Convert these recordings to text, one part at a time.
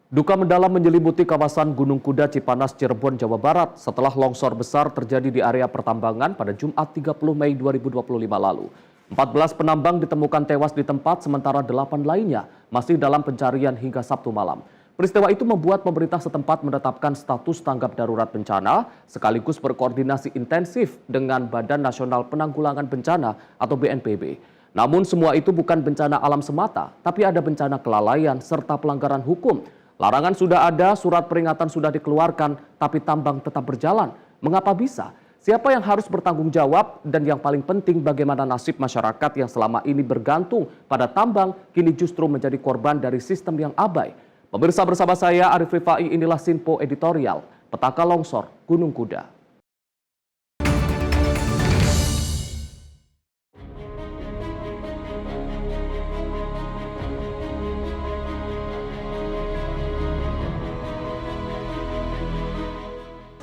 Duka mendalam menyelimuti kawasan Gunung Kuda Cipanas, Cirebon, Jawa Barat setelah longsor besar terjadi di area pertambangan pada Jumat 30 Mei 2025 lalu. 14 penambang ditemukan tewas di tempat, sementara 8 lainnya masih dalam pencarian hingga Sabtu malam. Peristiwa itu membuat pemerintah setempat menetapkan status tanggap darurat bencana sekaligus berkoordinasi intensif dengan Badan Nasional Penanggulangan Bencana atau BNPB. Namun semua itu bukan bencana alam semata, tapi ada bencana kelalaian serta pelanggaran hukum. Larangan sudah ada, surat peringatan sudah dikeluarkan, tapi tambang tetap berjalan. Mengapa bisa? Siapa yang harus bertanggung jawab? Dan yang paling penting, bagaimana nasib masyarakat yang selama ini bergantung pada tambang, kini justru menjadi korban dari sistem yang abai. Pemirsa, bersama saya Arif Rifai, inilah Sinpo Editorial, Petaka Longsor Gunung Kuda.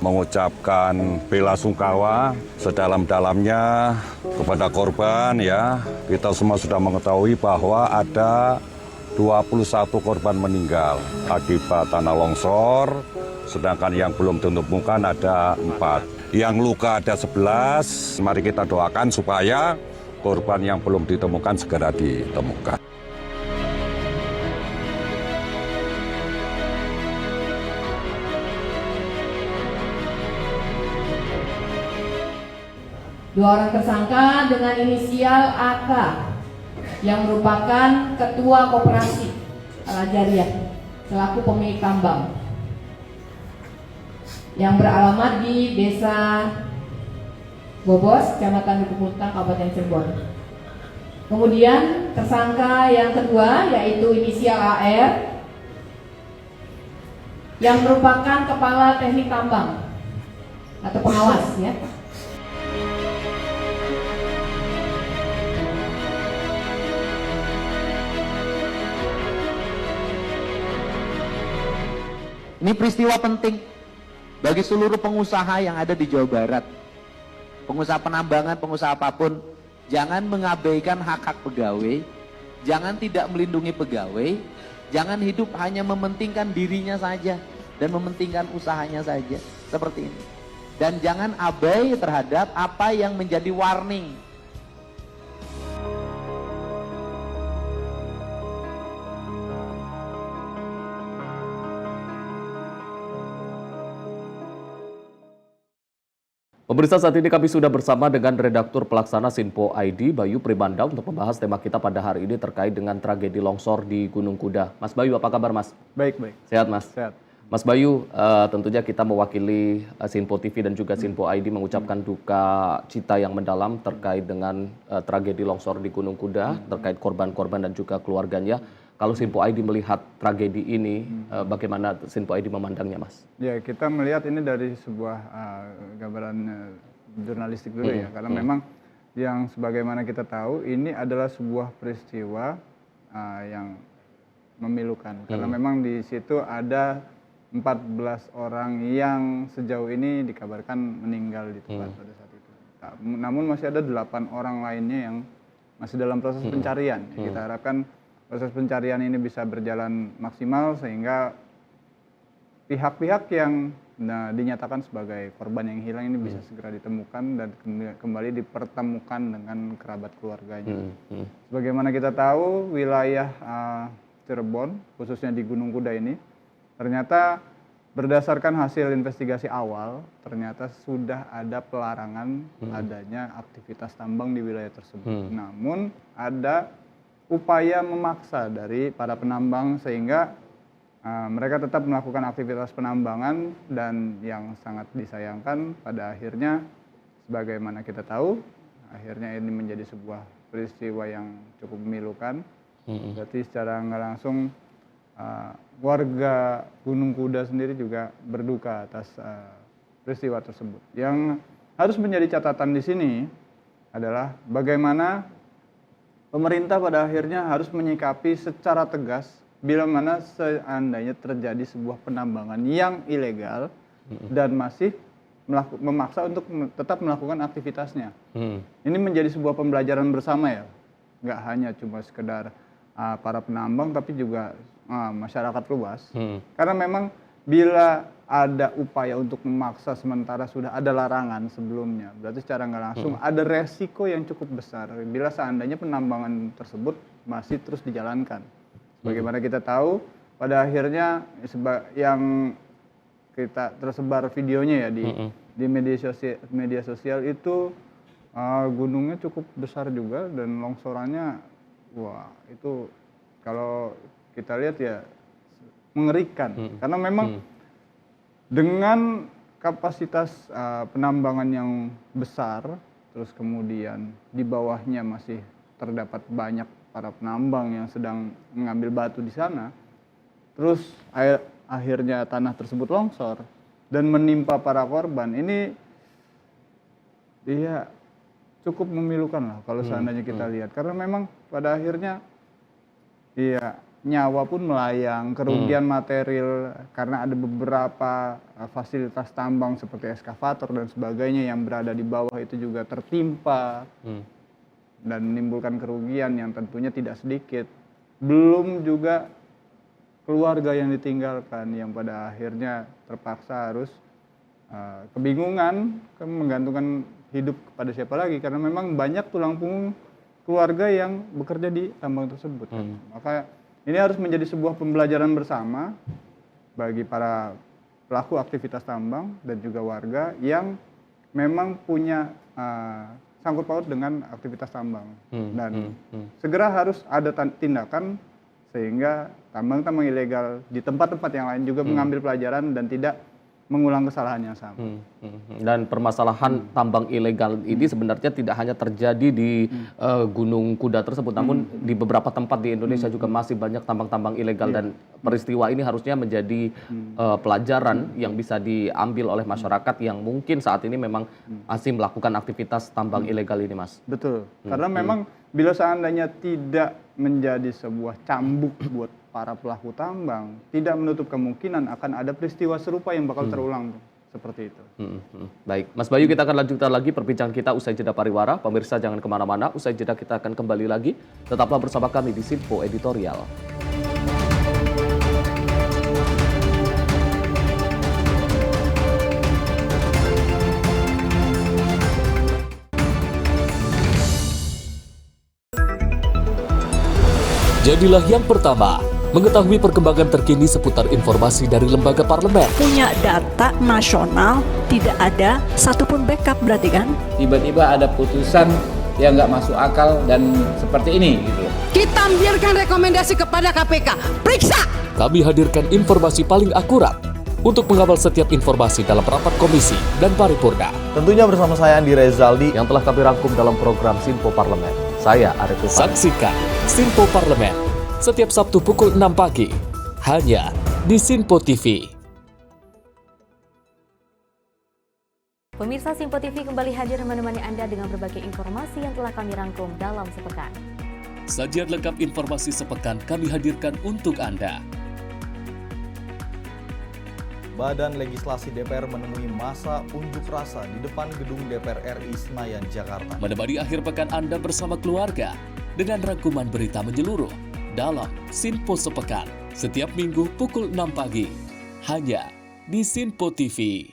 Mengucapkan bela sungkawa sedalam-dalamnya kepada korban ya. Kita semua sudah mengetahui bahwa ada 21 korban meninggal akibat tanah longsor, sedangkan yang belum ditemukan ada 4. Yang luka ada 11, mari kita doakan supaya korban yang belum ditemukan segera ditemukan. Dua orang tersangka dengan inisial AK yang merupakan Ketua Koperasi Al-Ajariyah selaku pemilik tambang yang beralamat di Desa Bobos, Kecamatan Duku Puntang, Kabupaten Cirebon. Kemudian tersangka yang kedua yaitu inisial AR yang merupakan Kepala Teknik Tambang atau pengawas ya. Ini peristiwa penting bagi seluruh pengusaha yang ada di Jawa Barat. Pengusaha penambangan, pengusaha apapun, jangan mengabaikan hak-hak pegawai, jangan tidak melindungi pegawai, jangan hidup hanya mementingkan dirinya saja dan mementingkan usahanya saja, seperti ini. Dan jangan abai terhadap apa yang menjadi warning. Pemirsa, saat ini kami sudah bersama dengan Redaktur Pelaksana Sinpo ID, Bayu Primanda, untuk membahas tema kita pada hari ini terkait dengan tragedi longsor di Gunung Kuda. Mas Bayu, apa kabar Mas? Baik. Sehat Mas? Sehat. Mas Bayu, tentunya kita mewakili Sinpo TV dan juga Sinpo ID mengucapkan duka cita yang mendalam terkait dengan tragedi longsor di Gunung Kuda, terkait korban-korban dan juga keluarganya. Kalau Sinpo ID melihat tragedi ini, bagaimana Sinpo ID memandangnya, Mas? Ya, kita melihat ini dari sebuah gambaran jurnalistik dulu ya, karena memang yang sebagaimana kita tahu ini adalah sebuah peristiwa yang memilukan, karena memang di situ ada 14 orang yang sejauh ini dikabarkan meninggal di tempat pada saat itu. Namun masih ada 8 orang lainnya yang masih dalam proses pencarian. Kita harapkan proses pencarian ini bisa berjalan maksimal sehingga pihak-pihak yang dinyatakan sebagai korban yang hilang ini bisa segera ditemukan dan kembali dipertemukan dengan kerabat keluarganya. Sebagaimana kita tahu, wilayah Cirebon, khususnya di Gunung Kuda ini, ternyata berdasarkan hasil investigasi awal, ternyata sudah ada pelarangan adanya aktivitas tambang di wilayah tersebut. Namun ada upaya memaksa dari para penambang sehingga mereka tetap melakukan aktivitas penambangan, dan yang sangat disayangkan pada akhirnya sebagaimana kita tahu akhirnya ini menjadi sebuah peristiwa yang cukup memilukan. Berarti secara nggak langsung warga Gunung Kuda sendiri juga berduka atas peristiwa tersebut. Yang harus menjadi catatan di sini adalah bagaimana pemerintah pada akhirnya harus menyikapi secara tegas bila mana seandainya terjadi sebuah penambangan yang ilegal dan masih memaksa untuk tetap melakukan aktivitasnya. Ini menjadi sebuah pembelajaran bersama ya, nggak hanya cuma sekedar para penambang, tapi juga masyarakat luas. Karena memang bila ada upaya untuk memaksa sementara sudah ada larangan sebelumnya, berarti secara nggak langsung ada resiko yang cukup besar bila seandainya penambangan tersebut masih terus dijalankan. Bagaimana kita tahu, pada akhirnya yang kita tersebar videonya ya di media sosial itu gunungnya cukup besar juga dan longsorannya, wah itu kalau kita lihat ya mengerikan. Karena memang dengan kapasitas penambangan yang besar, terus kemudian di bawahnya masih terdapat banyak para penambang yang sedang mengambil batu di sana, terus akhirnya tanah tersebut longsor dan menimpa para korban. Ini ya cukup memilukan lah kalau seandainya kita lihat, karena memang pada akhirnya ya nyawa pun melayang, kerugian material karena ada beberapa fasilitas tambang seperti eskavator dan sebagainya yang berada di bawah itu juga tertimpa dan menimbulkan kerugian yang tentunya tidak sedikit. Belum juga keluarga yang ditinggalkan yang pada akhirnya terpaksa harus kebingungan menggantungkan hidup kepada siapa lagi, karena memang banyak tulang punggung keluarga yang bekerja di tambang tersebut. Maka ini harus menjadi sebuah pembelajaran bersama bagi para pelaku aktivitas tambang dan juga warga yang memang punya sangkut paut dengan aktivitas tambang. Dan segera harus ada tindakan sehingga tambang-tambang ilegal di tempat-tempat yang lain juga mengambil pelajaran dan tidak mengulang kesalahan yang sama. Dan permasalahan tambang ilegal ini sebenarnya tidak hanya terjadi di Gunung Kuda tersebut, namun di beberapa tempat di Indonesia juga masih banyak tambang-tambang ilegal, dan peristiwa ini harusnya menjadi pelajaran yang bisa diambil oleh masyarakat yang mungkin saat ini memang masih melakukan aktivitas tambang ilegal ini, Mas. Betul, karena memang bila seandainya tidak menjadi sebuah cambuk buat para pelaku tambang, tidak menutup kemungkinan akan ada peristiwa serupa yang bakal terulang seperti itu. Baik, Mas Bayu, kita akan lanjutkan lagi perbincangan kita usai jeda pariwara. Pemirsa jangan kemana-mana, usai jeda kita akan kembali lagi. Tetaplah bersama kami di Sinpo Editorial. Jadilah yang pertama mengetahui perkembangan terkini seputar informasi dari lembaga parlemen. Punya data nasional, tidak ada satupun backup berarti kan? Tiba-tiba ada putusan yang nggak masuk akal dan seperti ini gitu. Kita biarkan rekomendasi kepada KPK, periksa! Kami hadirkan informasi paling akurat untuk mengawal setiap informasi dalam rapat komisi dan paripurna. Tentunya bersama saya Andi Rezaldi yang telah kami rangkum dalam program Sinpo Parlemen. Saya Arif Rifani. Saksikan Sinpo Parlemen setiap Sabtu pukul 6 pagi hanya di Sinpo TV. Pemirsa, Sinpo TV kembali hadir menemani Anda dengan berbagai informasi yang telah kami rangkum dalam sepekan. Sajian lengkap informasi sepekan kami hadirkan untuk Anda. Badan Legislasi DPR menemui masa unjuk rasa di depan gedung DPR RI Senayan, Jakarta. Menemani akhir pekan Anda bersama keluarga dengan rangkuman berita menyeluruh dalam Sinpo Sepekan setiap minggu pukul 6 pagi hanya di Sinpo TV.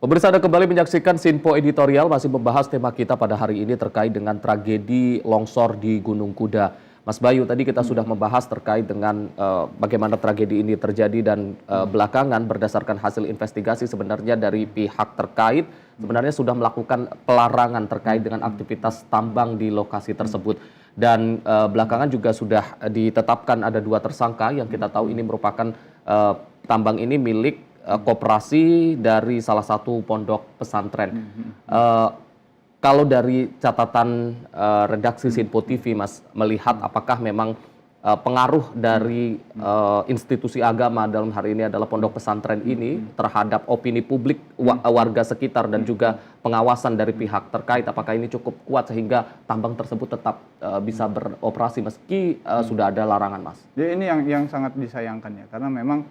Pemirsa, Anda kembali menyaksikan Sinpo Editorial, masih membahas tema kita pada hari ini terkait dengan tragedi longsor di Gunung Kuda. Mas Bayu, tadi kita sudah membahas terkait dengan bagaimana tragedi ini terjadi dan belakangan berdasarkan hasil investigasi sebenarnya dari pihak terkait sebenarnya sudah melakukan pelarangan terkait dengan aktivitas tambang di lokasi tersebut. Dan belakangan juga sudah ditetapkan ada 2 tersangka yang kita tahu ini merupakan tambang ini milik koperasi dari salah satu pondok pesantren. Kalau dari catatan redaksi Sinpo TV, Mas, melihat apakah memang pengaruh dari institusi agama dalam hari ini adalah pondok pesantren ini terhadap opini publik warga sekitar dan juga pengawasan dari pihak terkait, apakah ini cukup kuat sehingga tambang tersebut tetap bisa beroperasi meski sudah ada larangan, Mas? Jadi ini yang sangat disayangkan ya, karena memang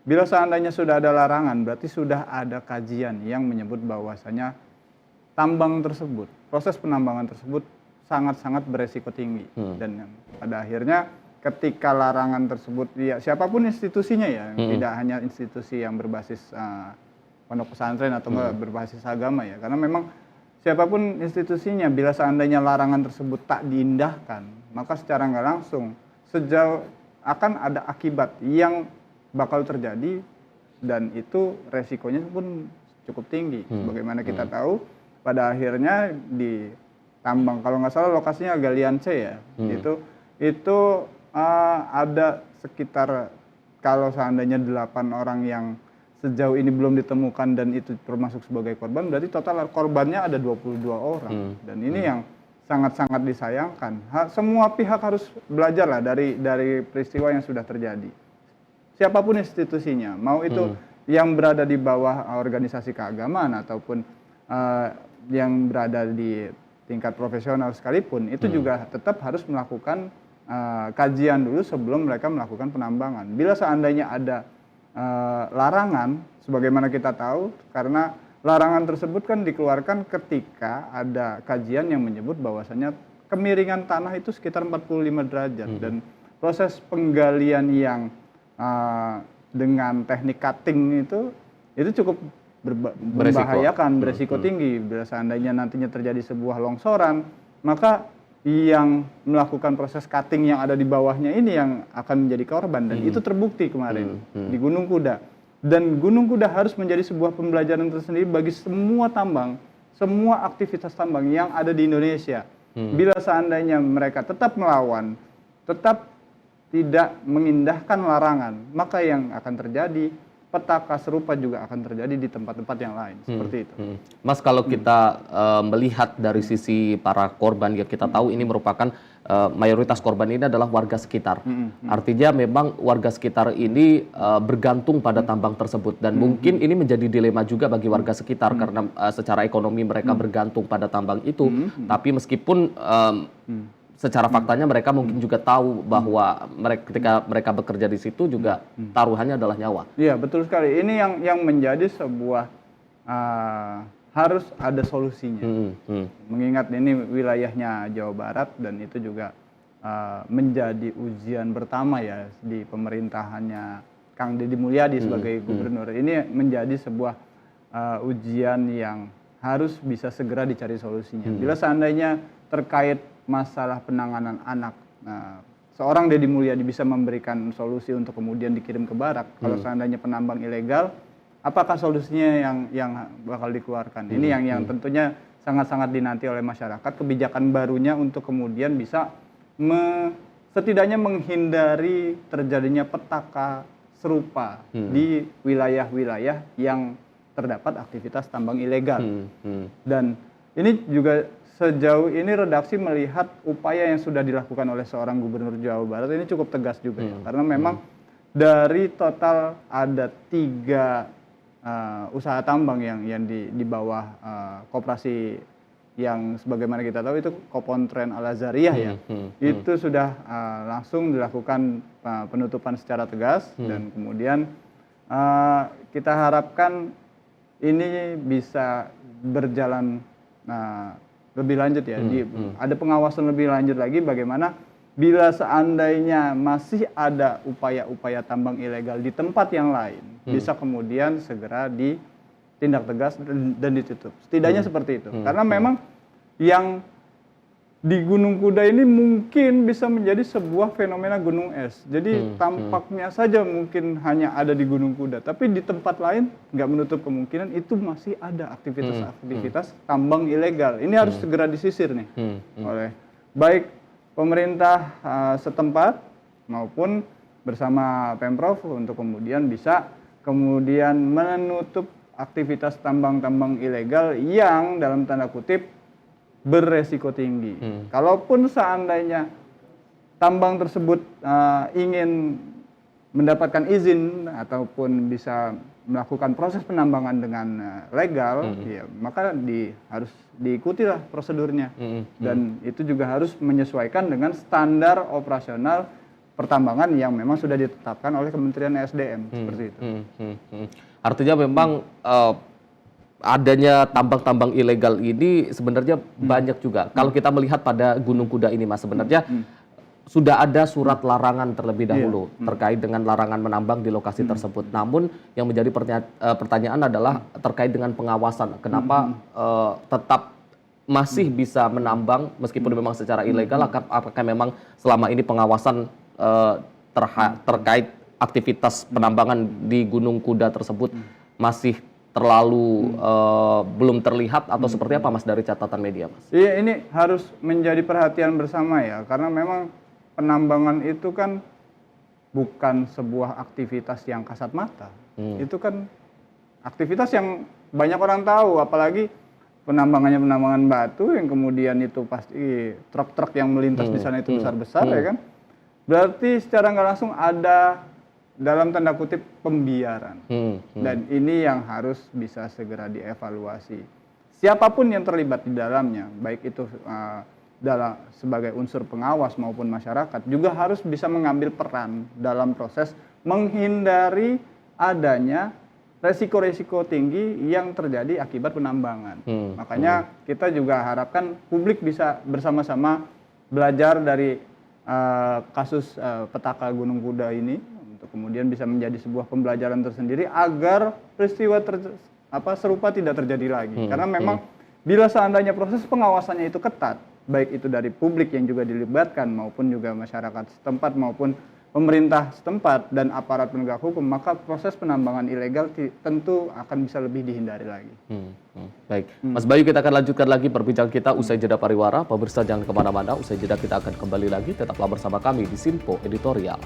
bila seandainya sudah ada larangan berarti sudah ada kajian yang menyebut bahwasanya tambang tersebut, proses penambangan tersebut sangat-sangat beresiko tinggi. Dan pada akhirnya ketika larangan tersebut, ya siapapun institusinya ya, tidak hanya institusi yang berbasis pondok pesantren atau berbasis agama ya, karena memang siapapun institusinya, bila seandainya larangan tersebut tak diindahkan, maka secara nggak langsung sejauh akan ada akibat yang bakal terjadi, dan itu resikonya pun cukup tinggi. Sebagaimana kita tahu, pada akhirnya di tambang, kalau nggak salah lokasinya Galian C ya, itu ada sekitar, kalau seandainya 8 orang yang sejauh ini belum ditemukan dan itu termasuk sebagai korban, berarti total korbannya ada 22 orang. Dan ini yang sangat-sangat disayangkan. Semua pihak harus belajar lah dari peristiwa yang sudah terjadi. Siapapun institusinya, mau itu yang berada di bawah organisasi keagamaan ataupun yang berada di tingkat profesional sekalipun, itu juga tetap harus melakukan kajian dulu sebelum mereka melakukan penambangan. Bila seandainya ada larangan, sebagaimana kita tahu, karena larangan tersebut kan dikeluarkan ketika ada kajian yang menyebut bahwasanya kemiringan tanah itu sekitar 45 derajat dan proses penggalian yang dengan teknik cutting itu cukup membahayakan, beresiko tinggi. Bila seandainya nantinya terjadi sebuah longsoran, maka yang melakukan proses cutting yang ada di bawahnya ini yang akan menjadi korban, dan itu terbukti kemarin di Gunung Kuda. Dan Gunung Kuda harus menjadi sebuah pembelajaran tersendiri bagi semua tambang, semua aktivitas tambang yang ada di Indonesia. Bila seandainya mereka tetap melawan, tetap tidak mengindahkan larangan, maka yang akan terjadi petaka serupa juga akan terjadi di tempat-tempat yang lain, seperti itu. Mas, kalau kita melihat dari sisi para korban, ya kita tahu ini merupakan mayoritas korban ini adalah warga sekitar. Artinya memang warga sekitar ini bergantung pada tambang tersebut, dan mungkin ini menjadi dilema juga bagi warga sekitar karena secara ekonomi mereka bergantung pada tambang itu. Tapi meskipun secara faktanya mereka mungkin juga tahu bahwa ketika mereka bekerja di situ juga taruhannya adalah nyawa. Iya, betul sekali. Ini yang menjadi sebuah harus ada solusinya. Mengingat ini wilayahnya Jawa Barat, dan itu juga menjadi ujian pertama ya di pemerintahannya Kang Deddy Mulyadi sebagai gubernur. Ini menjadi sebuah ujian yang harus bisa segera dicari solusinya. Bila seandainya terkait masalah penanganan anak, seorang Deddy Mulyadi bisa memberikan solusi untuk kemudian dikirim ke barak. Kalau seandainya penambang ilegal, apakah solusinya yang bakal dikeluarkan? Ini yang tentunya sangat-sangat dinanti oleh masyarakat, kebijakan barunya untuk kemudian bisa setidaknya menghindari terjadinya petaka serupa di wilayah-wilayah yang terdapat aktivitas tambang ilegal. Dan ini juga sejauh ini redaksi melihat upaya yang sudah dilakukan oleh seorang gubernur Jawa Barat ini cukup tegas juga ya, karena memang dari total ada 3 usaha tambang yang di bawah koperasi yang sebagaimana kita tahu itu Kopontren Al Azhariyah ya, itu sudah langsung dilakukan penutupan secara tegas, dan kemudian kita harapkan ini bisa berjalan lebih lanjut ya, ada pengawasan lebih lanjut lagi bagaimana bila seandainya masih ada upaya-upaya tambang ilegal di tempat yang lain, bisa kemudian segera ditindak tegas dan ditutup. Setidaknya seperti itu. Karena memang yang di Gunung Kuda ini mungkin bisa menjadi sebuah fenomena gunung es. Jadi tampaknya saja mungkin hanya ada di Gunung Kuda, tapi di tempat lain nggak menutup kemungkinan itu masih ada aktivitas-aktivitas tambang ilegal. Ini harus segera disisir nih oleh baik pemerintah setempat maupun bersama Pemprov untuk kemudian bisa menutup aktivitas tambang-tambang ilegal yang dalam tanda kutip beresiko tinggi. Kalaupun seandainya tambang tersebut ingin mendapatkan izin ataupun bisa melakukan proses penambangan dengan legal, ya, maka harus diikutilah prosedurnya. Dan itu juga harus menyesuaikan dengan standar operasional pertambangan yang memang sudah ditetapkan oleh Kementerian SDM seperti itu. Artinya memang adanya tambang-tambang ilegal ini sebenarnya banyak juga. Kalau kita melihat pada Gunung Kuda ini, Mas, sebenarnya sudah ada surat larangan terlebih dahulu terkait dengan larangan menambang di lokasi tersebut. Namun yang menjadi pertanyaan adalah terkait dengan pengawasan. Kenapa tetap masih bisa menambang meskipun memang secara ilegal? Apakah memang selama ini pengawasan terkait aktivitas penambangan di Gunung Kuda tersebut masih terlalu belum terlihat atau seperti apa, Mas, dari catatan media, Mas? Iya, ini harus menjadi perhatian bersama ya, karena memang penambangan itu kan bukan sebuah aktivitas yang kasat mata. Itu kan aktivitas yang banyak orang tahu, apalagi penambangan batu yang kemudian itu pasti truk-truk yang melintas di sana itu besar-besar ya kan. Berarti secara nggak langsung ada dalam tanda kutip pembiaran. Dan ini yang harus bisa segera dievaluasi. Siapapun yang terlibat di dalamnya, baik itu sebagai unsur pengawas maupun masyarakat, juga harus bisa mengambil peran dalam proses menghindari adanya resiko-resiko tinggi yang terjadi akibat penambangan. Makanya kita juga harapkan publik bisa bersama-sama belajar dari kasus petaka Gunung Kuda ini, untuk kemudian bisa menjadi sebuah pembelajaran tersendiri agar peristiwa serupa tidak terjadi lagi. Karena memang bila seandainya proses pengawasannya itu ketat, baik itu dari publik yang juga dilibatkan maupun juga masyarakat setempat maupun pemerintah setempat dan aparat penegak hukum, maka proses penambangan ilegal tentu akan bisa lebih dihindari lagi. Baik, Mas Bayu, kita akan lanjutkan lagi perbincangan kita usai jeda pariwara. Pemirsa jangan kemana-mana, usai jeda kita akan kembali lagi. Tetaplah bersama kami di Sinpo Editorial.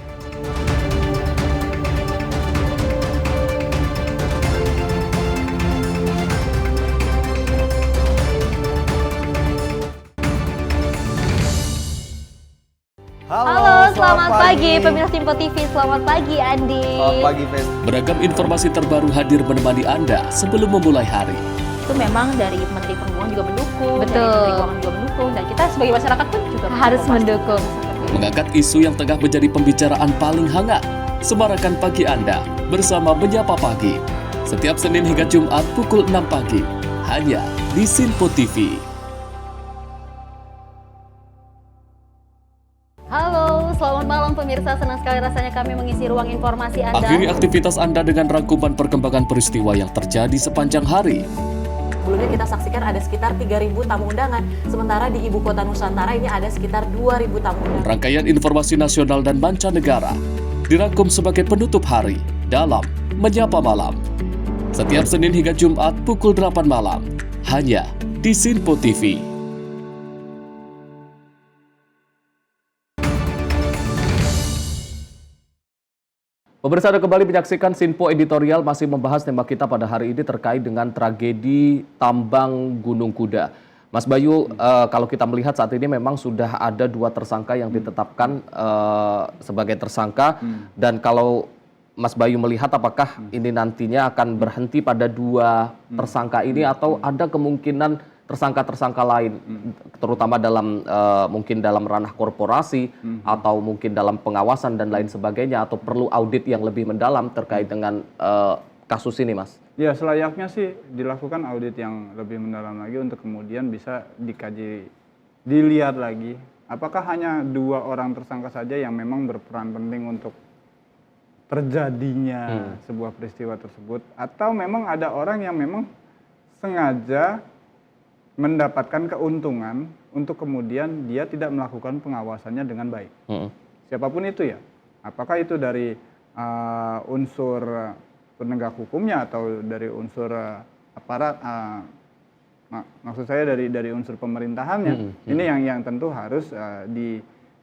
Halo, selamat pagi pemirsa Simpo TV. Selamat pagi Andi. Selamat pagi, Fen. Beragam informasi terbaru hadir menemani Anda sebelum memulai hari. Itu memang dari Menteri Perhubungan juga mendukung, Betul. dari Menteri Keuangan juga mendukung, dan kita sebagai masyarakat pun juga Harus mendukung. Mengangkat isu yang tengah menjadi pembicaraan paling hangat. Semarakan pagi Anda bersama Menyapa Pagi. Setiap Senin hingga Jumat pukul 6 pagi. Hanya di Sinpo TV. Halo, selamat malam pemirsa. Senang sekali rasanya kami mengisi ruang informasi Anda. Akhiri aktivitas Anda dengan rangkuman perkembangan peristiwa yang terjadi sepanjang hari. Sebelumnya kita saksikan ada sekitar 3.000 tamu undangan. Sementara di Ibu Kota Nusantara ini ada sekitar 2.000 tamu undangan. Rangkaian informasi nasional dan mancanegara dirangkum sebagai penutup hari dalam Menyapa Malam. Setiap Senin hingga Jumat pukul 8 malam. Hanya di Sinpo TV. Pemirsa, Anda kembali menyaksikan Sinpo Editorial, masih membahas tema kita pada hari ini terkait dengan tragedi tambang Gunung Kuda. Mas Bayu, kalau kita melihat saat ini memang sudah ada 2 tersangka yang ditetapkan sebagai tersangka, dan kalau Mas Bayu melihat apakah ini nantinya akan berhenti pada 2 tersangka ini atau ada kemungkinan tersangka-tersangka lain, terutama dalam mungkin dalam ranah korporasi atau mungkin dalam pengawasan dan lain sebagainya, atau perlu audit yang lebih mendalam terkait dengan kasus ini, Mas? Ya, selayaknya sih dilakukan audit yang lebih mendalam lagi untuk kemudian bisa dikaji, dilihat lagi apakah hanya 2 orang tersangka saja yang memang berperan penting untuk terjadinya sebuah peristiwa tersebut, atau memang ada orang yang memang sengaja mendapatkan keuntungan untuk kemudian dia tidak melakukan pengawasannya dengan baik. Siapapun itu ya, apakah itu dari unsur penegak hukumnya atau dari unsur aparat, maksud saya dari unsur pemerintahannya. Ini yang tentu harus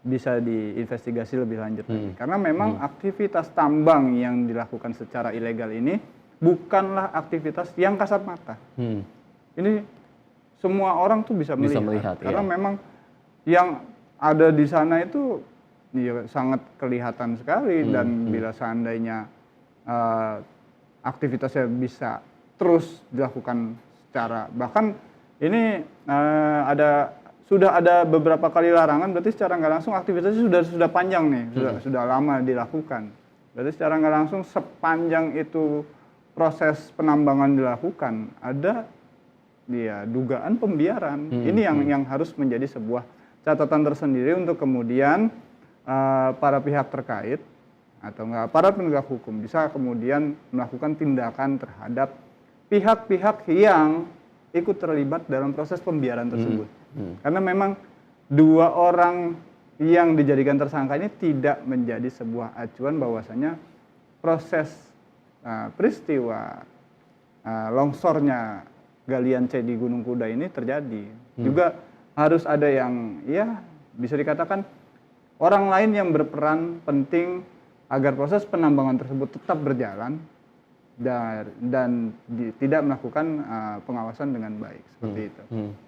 bisa diinvestigasi lebih lanjut lagi. Karena memang aktivitas tambang yang dilakukan secara ilegal ini bukanlah aktivitas yang kasat mata. Ini semua orang tuh bisa melihat karena memang yang ada di sana itu ya, sangat kelihatan sekali, dan bila seandainya aktivitasnya bisa terus dilakukan secara, bahkan ini sudah ada beberapa kali larangan, berarti secara nggak langsung aktivitasnya sudah panjang nih, sudah lama dilakukan. Berarti secara nggak langsung sepanjang itu proses penambangan dilakukan ada dugaan pembiaran. Ini yang harus menjadi sebuah catatan tersendiri untuk kemudian para pihak terkait atau enggak aparat penegak hukum bisa kemudian melakukan tindakan terhadap pihak-pihak yang ikut terlibat dalam proses pembiaran tersebut. Karena memang 2 orang yang dijadikan tersangka ini tidak menjadi sebuah acuan bahwasanya proses peristiwa longsornya galian C di Gunung Kuda ini terjadi. Juga harus ada yang bisa dikatakan orang lain yang berperan penting agar proses penambangan tersebut tetap berjalan dan tidak melakukan pengawasan dengan baik seperti itu.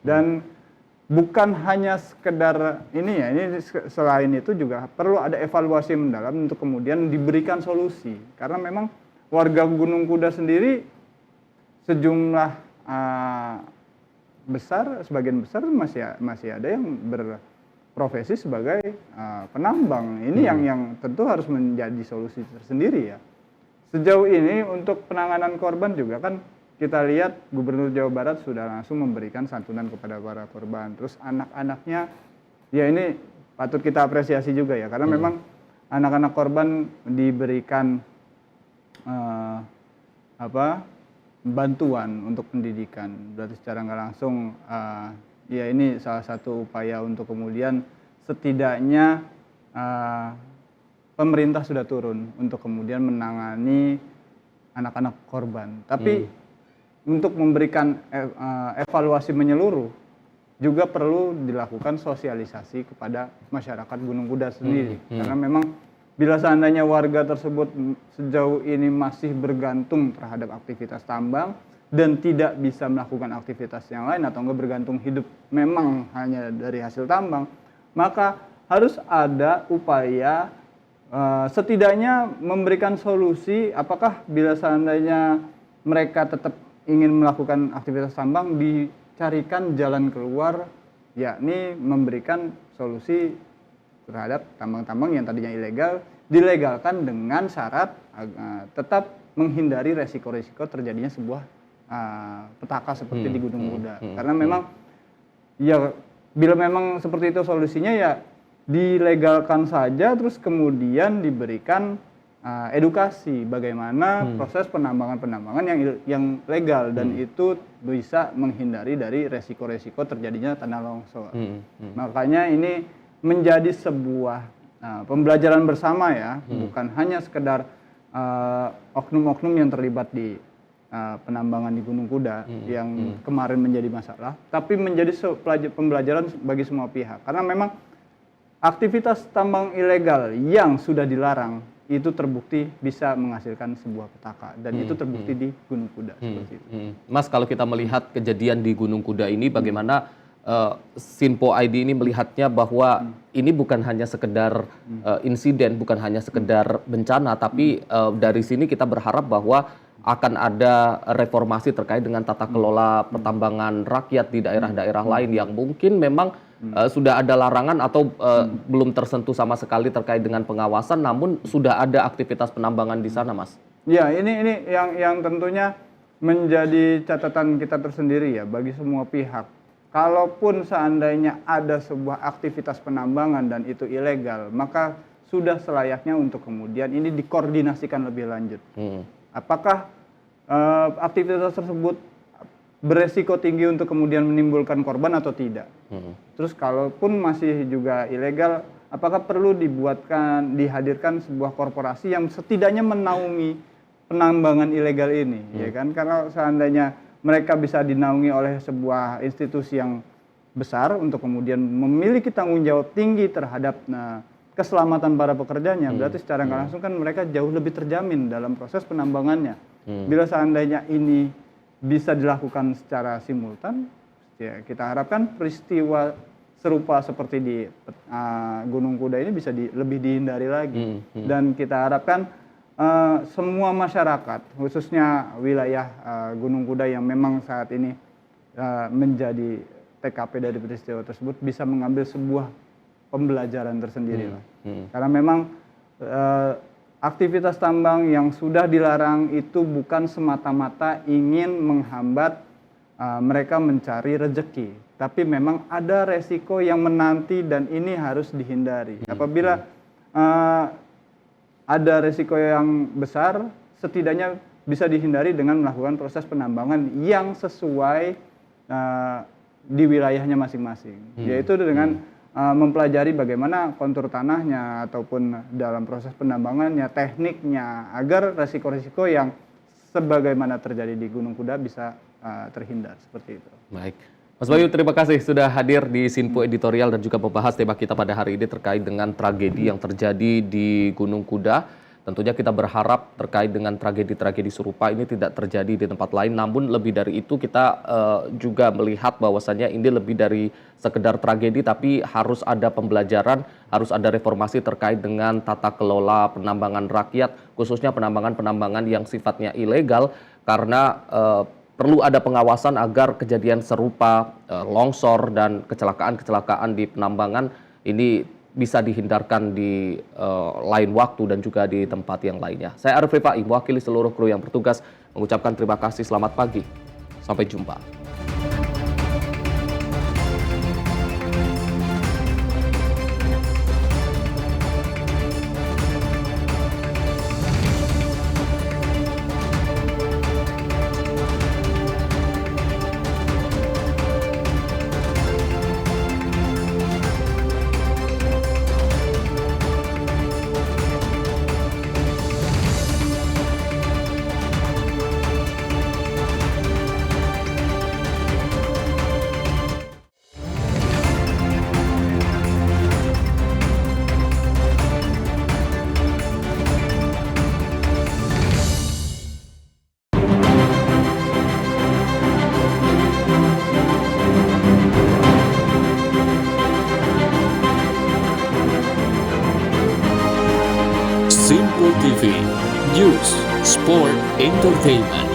Dan bukan hanya sekedar ini selain itu juga perlu ada evaluasi mendalam untuk kemudian diberikan solusi. Karena memang warga Gunung Kuda sendiri sejumlah sebagian besar masih ada yang berprofesi sebagai penambang. Ini yang tentu harus menjadi solusi tersendiri ya. Sejauh ini untuk penanganan korban juga kan kita lihat Gubernur Jawa Barat sudah langsung memberikan santunan kepada para korban. Terus anak-anaknya ya ini patut kita apresiasi juga ya karena memang anak-anak korban diberikan bantuan untuk pendidikan. Berarti secara nggak langsung ini salah satu upaya untuk kemudian setidaknya pemerintah sudah turun untuk kemudian menangani anak-anak korban. Tapi untuk memberikan evaluasi menyeluruh juga perlu dilakukan sosialisasi kepada masyarakat Gunung Kuda sendiri. Karena memang bila seandainya warga tersebut sejauh ini masih bergantung terhadap aktivitas tambang dan tidak bisa melakukan aktivitas yang lain atau enggak bergantung hidup memang hanya dari hasil tambang, maka harus ada upaya setidaknya memberikan solusi apakah bila seandainya mereka tetap ingin melakukan aktivitas tambang dicarikan jalan keluar, yakni memberikan solusi terhadap tambang-tambang yang tadinya ilegal dilegalkan dengan syarat tetap menghindari resiko-resiko terjadinya sebuah petaka seperti di Gunung Kuda. Karena memang bila memang seperti itu solusinya dilegalkan saja terus kemudian diberikan edukasi bagaimana proses penambangan yang legal dan itu bisa menghindari dari resiko-resiko terjadinya tanah longsor. Makanya ini menjadi sebuah pembelajaran bersama ya, bukan hanya sekedar oknum-oknum yang terlibat di penambangan di Gunung Kuda yang kemarin menjadi masalah, tapi menjadi pembelajaran bagi semua pihak. Karena memang aktivitas tambang ilegal yang sudah dilarang itu terbukti bisa menghasilkan sebuah petaka dan itu terbukti di Gunung Kuda seperti itu. Mas, kalau kita melihat kejadian di Gunung Kuda ini bagaimana Sinpo ID ini melihatnya bahwa ini bukan hanya sekedar insiden, bukan hanya sekedar bencana, tapi dari sini kita berharap bahwa akan ada reformasi terkait dengan tata kelola pertambangan rakyat di daerah-daerah lain yang mungkin memang sudah ada larangan atau belum tersentuh sama sekali terkait dengan pengawasan, namun sudah ada aktivitas penambangan di sana, Mas. Ya, ini yang tentunya menjadi catatan kita tersendiri ya bagi semua pihak. Kalaupun seandainya ada sebuah aktivitas penambangan dan itu ilegal, maka sudah selayaknya untuk kemudian ini dikoordinasikan lebih lanjut. Apakah aktivitas tersebut beresiko tinggi untuk kemudian menimbulkan korban atau tidak? Terus kalaupun masih juga ilegal, apakah perlu dihadirkan sebuah korporasi yang setidaknya menaungi penambangan ilegal ini, ya kan? Karena seandainya mereka bisa dinaungi oleh sebuah institusi yang besar untuk kemudian memiliki tanggung jawab tinggi terhadap keselamatan para pekerjanya, berarti secara nggak langsung kan mereka jauh lebih terjamin dalam proses penambangannya. Bila seandainya ini bisa dilakukan secara simultan, ya kita harapkan peristiwa serupa seperti di Gunung Kuda ini bisa lebih dihindari lagi. Dan kita harapkan semua masyarakat, khususnya wilayah Gunung Kuda yang memang saat ini menjadi TKP dari peristiwa tersebut bisa mengambil sebuah pembelajaran tersendiri lah. Karena memang aktivitas tambang yang sudah dilarang itu bukan semata-mata ingin menghambat mereka mencari rezeki, tapi memang ada resiko yang menanti dan ini harus dihindari. Apabila ada resiko yang besar, setidaknya bisa dihindari dengan melakukan proses penambangan yang sesuai di wilayahnya masing-masing, yaitu dengan mempelajari bagaimana kontur tanahnya ataupun dalam proses penambangannya, tekniknya, agar resiko-resiko yang sebagaimana terjadi di Gunung Kuda bisa terhindar, seperti itu. Baik. Mas Bayu, terima kasih sudah hadir di Sinpo Editorial dan juga membahas tema kita pada hari ini terkait dengan tragedi yang terjadi di Gunung Kuda. Tentunya kita berharap terkait dengan tragedi-tragedi serupa ini tidak terjadi di tempat lain. Namun lebih dari itu kita juga melihat bahwasannya ini lebih dari sekedar tragedi, tapi harus ada pembelajaran, harus ada reformasi terkait dengan tata kelola penambangan rakyat, khususnya penambangan-penambangan yang sifatnya ilegal, karena perlu ada pengawasan agar kejadian serupa, longsor dan kecelakaan-kecelakaan di penambangan ini bisa dihindarkan di lain waktu dan juga di tempat yang lainnya. Saya Arif Rifai, mewakili seluruh kru yang bertugas, mengucapkan terima kasih, selamat pagi. Sampai jumpa. Sinpo TV, News, Sport, Entertainment.